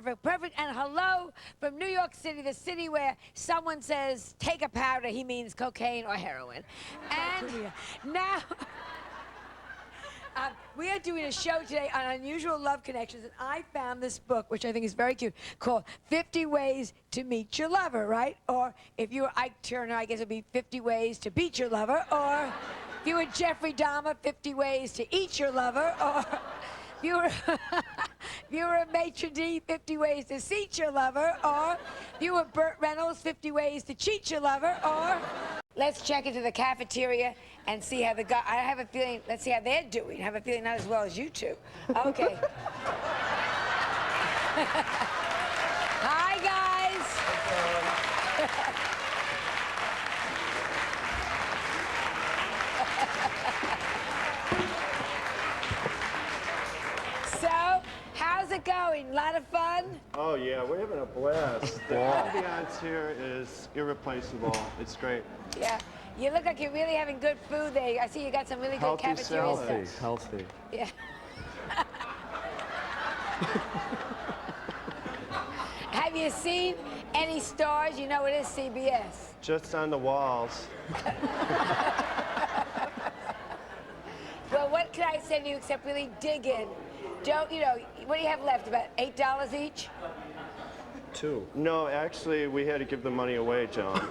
perfect, perfect. And hello from New York City, the city where someone says, take a powder, he means cocaine or heroin. And now, we are doing a show today on Unusual Love Connections, and I found this book, which I think is very cute, called 50 Ways to Meet Your Lover, right? Or if you were Ike Turner, I guess it'd be 50 Ways to Beat Your Lover, or if you were Jeffrey Dahmer, 50 Ways to Eat Your Lover, or if you were, if you were a maitre d', 50 Ways to Seat Your Lover, or if you were Burt Reynolds, 50 Ways to Cheat Your Lover, or... Let's check into the cafeteria and see how the guy... I have a feeling... Let's see how they're doing. I have a feeling not as well as you two. Okay. Hi, guys. So, how's it going? A lot of fun? Oh, yeah, we're having a blast. The ambiance here is irreplaceable. It's great. Yeah. You look like you're really having good food there. I see you got some really good cafeteria stuff. Healthy. Yeah. Have you seen any stars? You know it is CBS. Just on the walls. Well, what can I say to you except really dig in? Don't, you know, what do you have left? About $8 each? Two. No, actually, we had to give the money away, John.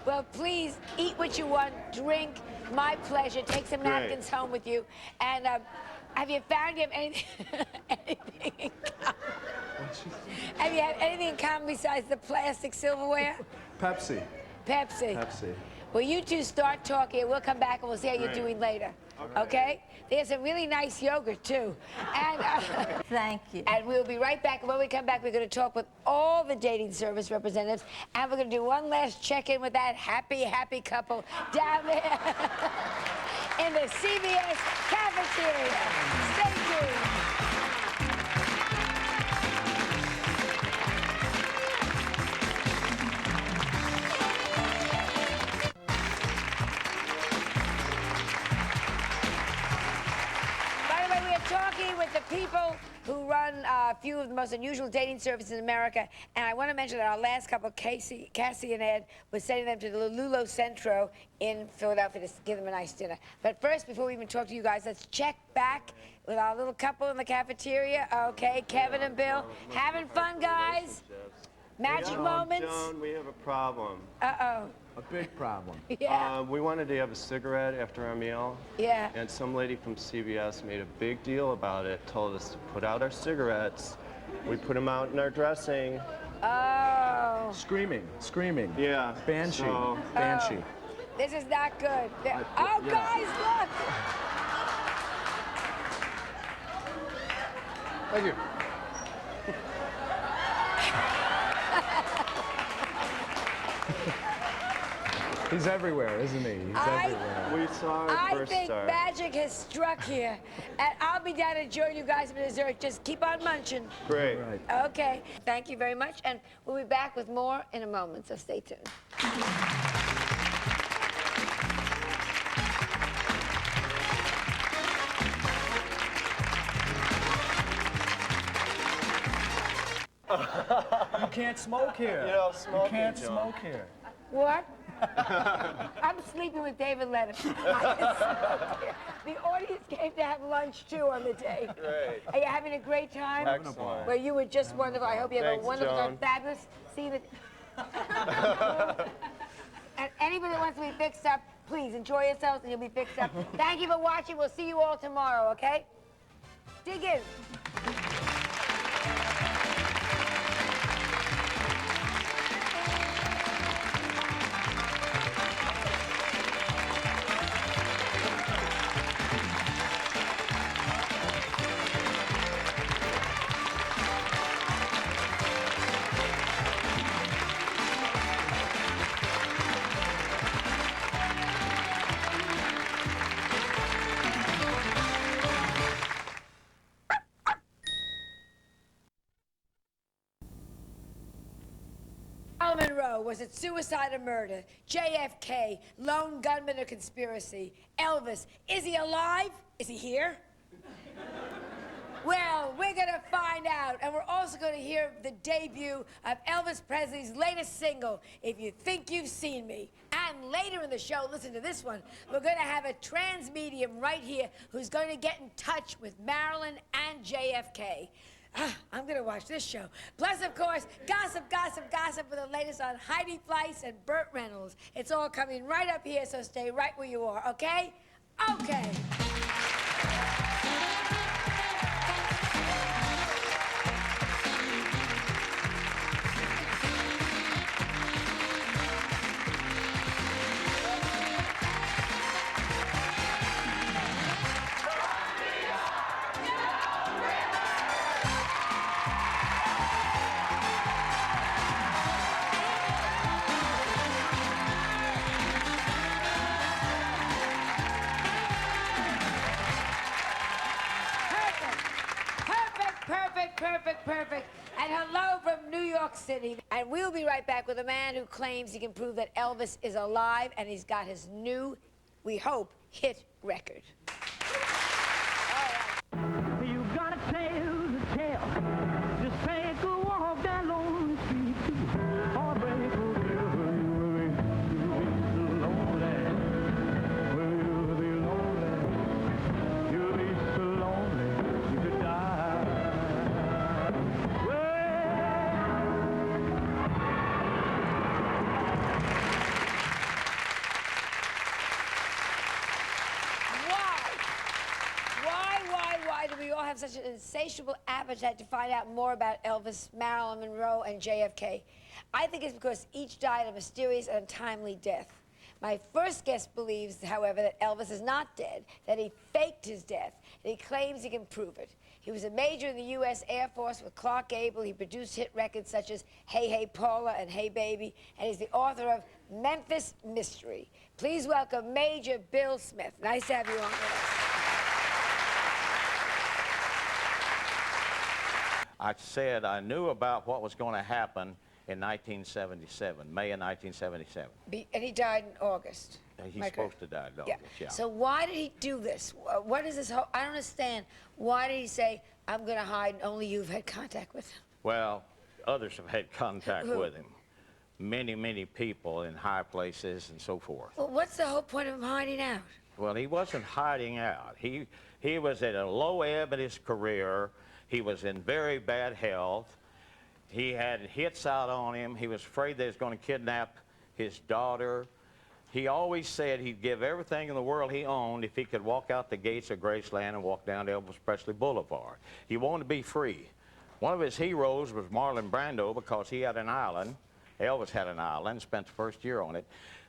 Well, please, eat what you want, drink, my pleasure, take some napkins home with you. And have you found you have anything, anything in common? Have you had anything in common besides the plastic silverware? Pepsi. Pepsi. Pepsi. Well, you two start talking, and we'll come back and we'll see how you're doing later. Okay? There's some really nice yogurt, too. And, thank you. And we'll be right back. And when we come back, we're going to talk with all the dating service representatives, and we're going to do one last check-in with that happy, happy couple down there in the CBS cafeteria. Stay tuned. Talking with the people who run a few of the most unusual dating services in America, and I want to mention that our last couple, Cassie and Ed, was sending them to the Lulo Centro in Philadelphia to give them a nice dinner. But first, before we even talk to you guys, let's check back with our little couple in the cafeteria. Okay, Kevin and Bill. Having fun, guys? Magic moments? John, we have a problem. Uh-oh. A big problem. Yeah. We wanted to have a cigarette after our meal. Yeah. And some lady from CBS made a big deal about it, told us to put out our cigarettes. We put them out in our dressing. Oh. Screaming. Screaming. Yeah. Banshee. So, Banshee. This is not good. Yeah. Guys, look! Thank you. He's everywhere, isn't he? He's everywhere. we saw our I first think star. magic has struck here. And I'll be down to join you guys for dessert. Just keep on munching. Great. Right. Okay. Thank you very much. And we'll be back with more in a moment, so stay tuned. You can't smoke here. You know, smoking, You can't John. smoke here. What? I'm sleeping with David Letterman. The audience came to have lunch, too, on the day. Great. Are you having a great time? Excellent. Well, you were just wonderful. I hope you have Thanks, a wonderful John. time. Fabulous. See you. And anybody that wants to be fixed up, please enjoy yourselves and you'll be fixed up. Thank you for watching. We'll see you all tomorrow, okay? Dig in. Monroe, was it suicide or murder? JFK, lone gunman or conspiracy? Elvis, is he alive? Is he here? Well, we're gonna find out. out. And we're also going to hear the debut of Elvis Presley's latest single, If You Think You've Seen Me. And later in the show, listen to this one, we're going to have a trans medium right here who's going to get in touch with Marilyn and JFK. I'm going to watch this show. Plus, of course, gossip, gossip, gossip for the latest on Heidi Fleiss and Burt Reynolds. It's all coming right up here, so stay right where you are, okay? Okay. Perfect. And hello from New York City. And we'll be right back with a man who claims he can prove that Elvis is alive, and he's got his new, we hope, hit record. You gotta tell the tale. Just take a walk down lonely street to heartbreak will you'll be so lonely. You'll be lonely. You'll be so lonely you could die. Why do we all have such an insatiable appetite to find out more about Elvis, Marilyn Monroe, and JFK? I think it's because each died a mysterious and untimely death. My first guest believes, however, that Elvis is not dead, that he faked his death, and he claims he can prove it. He was a major in the U.S. Air Force with Clark Gable. He produced hit records such as Hey Hey Paula and Hey Baby, and he's the author of Memphis Mystery. Please welcome Major Bill Smith. Nice to have you on with us. I said I knew about what was going to happen in 1977, May of 1977. And he died in August. He's supposed to die in August, yeah. So why did he do this? What is this whole, I don't understand. Why did he say, I'm going to hide and only you've had contact with him? Well, others have had contact Who? with him. Many people in high places and so forth. Well, what's the whole point of him hiding out? Well, he wasn't hiding out. He was at a low ebb in his career. He was in very bad health. He had hits out on him. He was afraid they was going to kidnap his daughter. He always said he'd give everything in the world he owned if he could walk out the gates of Graceland and walk down to Elvis Presley Boulevard. He wanted to be free. One of his heroes was Marlon Brando because he had an island. Elvis had an island, spent the first year on it.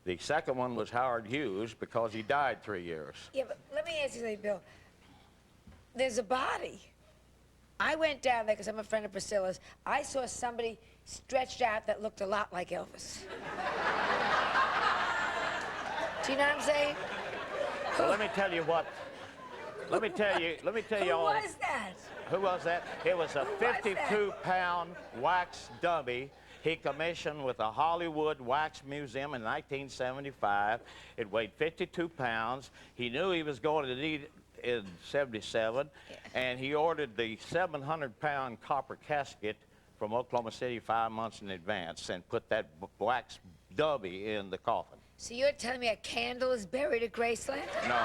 The second one was Howard Hughes because he died 3 years. Yeah, but let me ask you something, Bill. There's a body. I went down there because I'm a friend of Priscilla's. I saw somebody stretched out that looked a lot like Elvis. Do you know what I'm saying? Well, let me tell you what. Let me tell you all. Who was that? Who was that? It was a 52-pound wax dummy he commissioned with the Hollywood Wax Museum in 1975. It weighed 52 pounds. He knew he was going to need it in 77, and he ordered the 700-pound copper casket from Oklahoma City 5 months in advance and put that wax dummy in the coffin. So you're telling me a candle is buried at Graceland? No.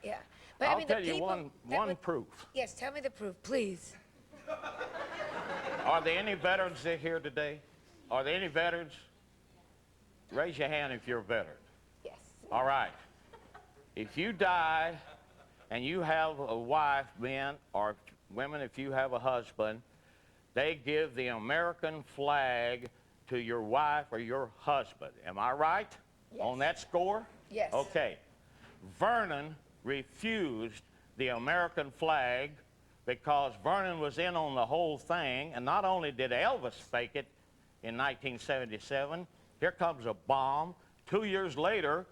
Yeah. But I'll I mean, the tell you people one proof. Yes, tell me the proof, please. Are there any veterans here today? Are there any veterans? Raise your hand if you're a veteran. Yes. All right. If you die and you have a wife, men, or women, if you have a husband, they give the American flag to your wife or your husband. Am I right? Yes. On that score? Yes. Okay. Vernon refused the American flag because Vernon was in on the whole thing, and not only did Elvis fake it in 1977, here comes a bomb. 2 years later,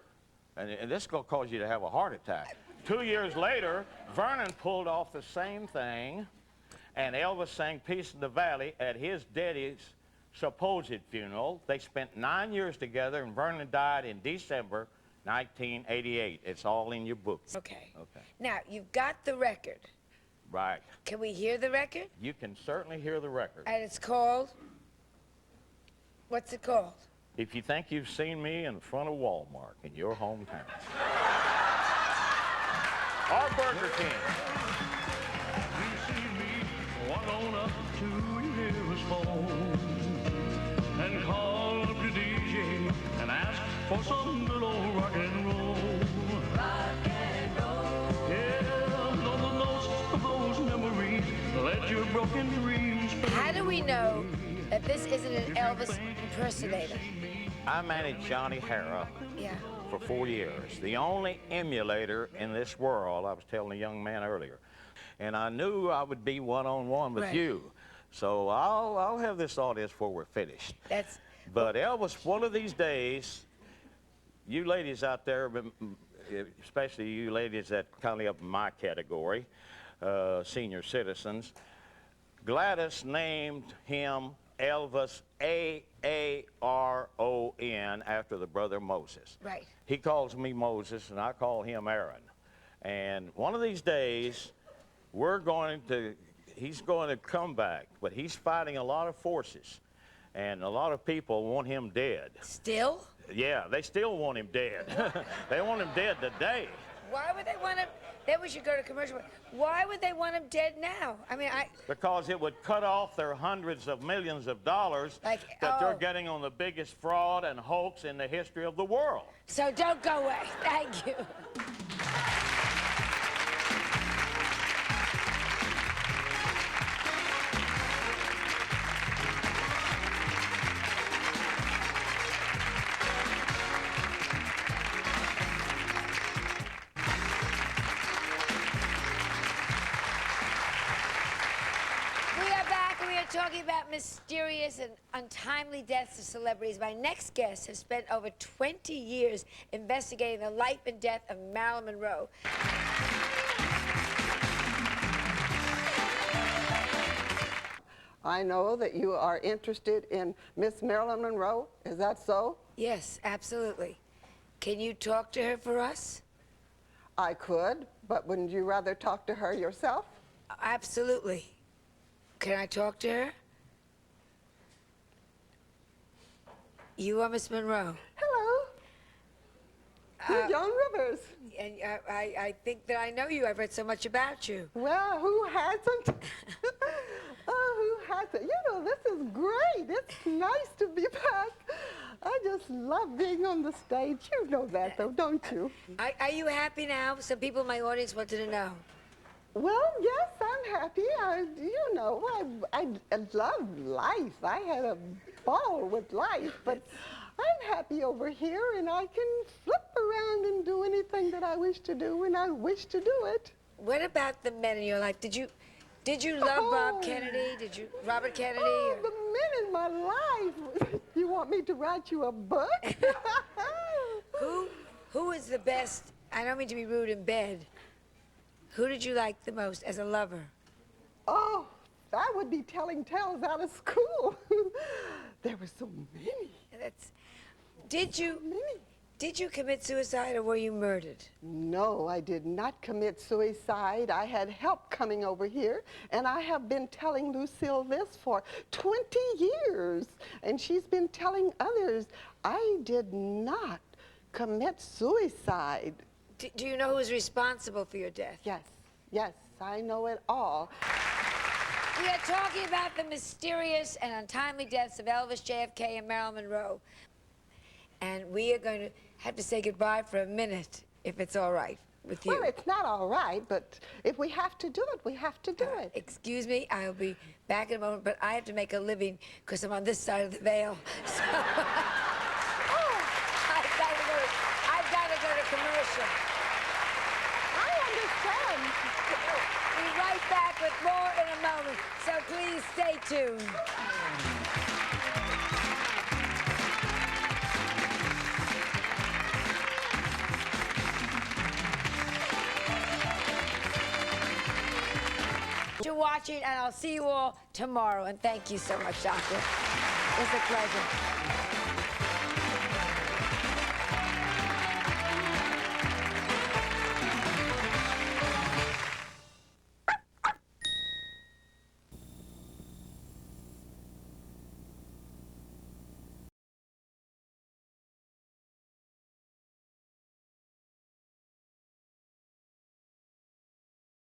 and this is going to cause you to have a heart attack. 2 years later, Vernon pulled off the same thing, and Elvis sang Peace in the Valley at his daddy's supposed funeral. They spent 9 years together, and Vernon died in December 1988. It's all in your book. Okay. Okay. Now, you've got the record. Right. Can we hear the record? You can certainly hear the record. And it's called? What's it called? If you think you've seen me in front of Walmart in your hometown. Or Burger King. You see me walk on up to your neighbor's phone and call up your DJ and ask for some good old rock and roll. Rock and roll. Yeah, know the most of those memories. Let your broken dreams. How do we know that this isn't an Elvis impersonator? I managed Johnny Hara Yeah. for 4 years. The only emulator in this world, I was telling a young man earlier. And I knew I would be one-on-one with Right. you. So I'll have this audience before we're finished. That's But Elvis, one of these days, you ladies out there, especially you ladies that kind of up in my category, senior citizens, Gladys named him Elvis, A-A-R-O-N, after the brother Moses. right. He calls me Moses, and I call him Aaron. And one of these days, he's going to come back, but he's fighting a lot of forces. And a lot of people want him dead. Still? Yeah, they still want him dead. They want him dead today. Why would they want him? Then we should go to commercial. Why would they want him dead now? I mean, Because it would cut off their hundreds of millions of dollars Like, that they're oh. getting on the biggest fraud and hoax in the history of the world. So don't go away. Thank you. We are back and we are talking about mysterious and untimely deaths of celebrities. My next guest has spent over 20 years investigating the life and death of Marilyn Monroe. I know that you are interested in Miss Marilyn Monroe. Is that so? Yes, absolutely. Can you talk to her for us? I could, but wouldn't you rather talk to her yourself? Absolutely. Can I talk to her? You are Miss Monroe. Hello. You're Joan Rivers. And I think that I know you. I've read so much about you. Well, who hasn't? Oh, who hasn't? You know, this is great. It's nice to be back. I just love being on the stage. You know that, though, don't you? Are you happy now? Some people in my audience wanted to know. Well, yes, I'm happy. You know, I love life. I had a ball with life, but I'm happy over here, and I can flip around and do anything that I wish to do when I wish to do it. What about the men in your life? Did you love Bob Kennedy? Did you Robert Kennedy? Oh, or- the men in my life. You want me to write you a book? Who is the best? I don't mean to be rude in bed. Who did you like the most as a lover? Oh, that would be telling tales out of school. There were so many. Did you Many. commit suicide or were you murdered? No, I did not commit suicide. I had help coming over here, and I have been telling Lucille this for 20 years, and she's been telling others. I did not commit suicide. Do you know who was responsible for your death? Yes, yes, I know it all. We are talking about the mysterious and untimely deaths of Elvis, JFK, and Marilyn Monroe. And we are going to have to say goodbye for a minute, if it's all right with you. Well, it's not all right, but if we have to do it, we have to do it. Excuse me, I'll be back in a moment, but I have to make a living because I'm on this side of the veil. So I've got to go to commercial. I understand. We'll be right back with more in a moment, so please stay tuned. watching, and I'll see you all tomorrow. And thank you so much, Doctor. It's a pleasure.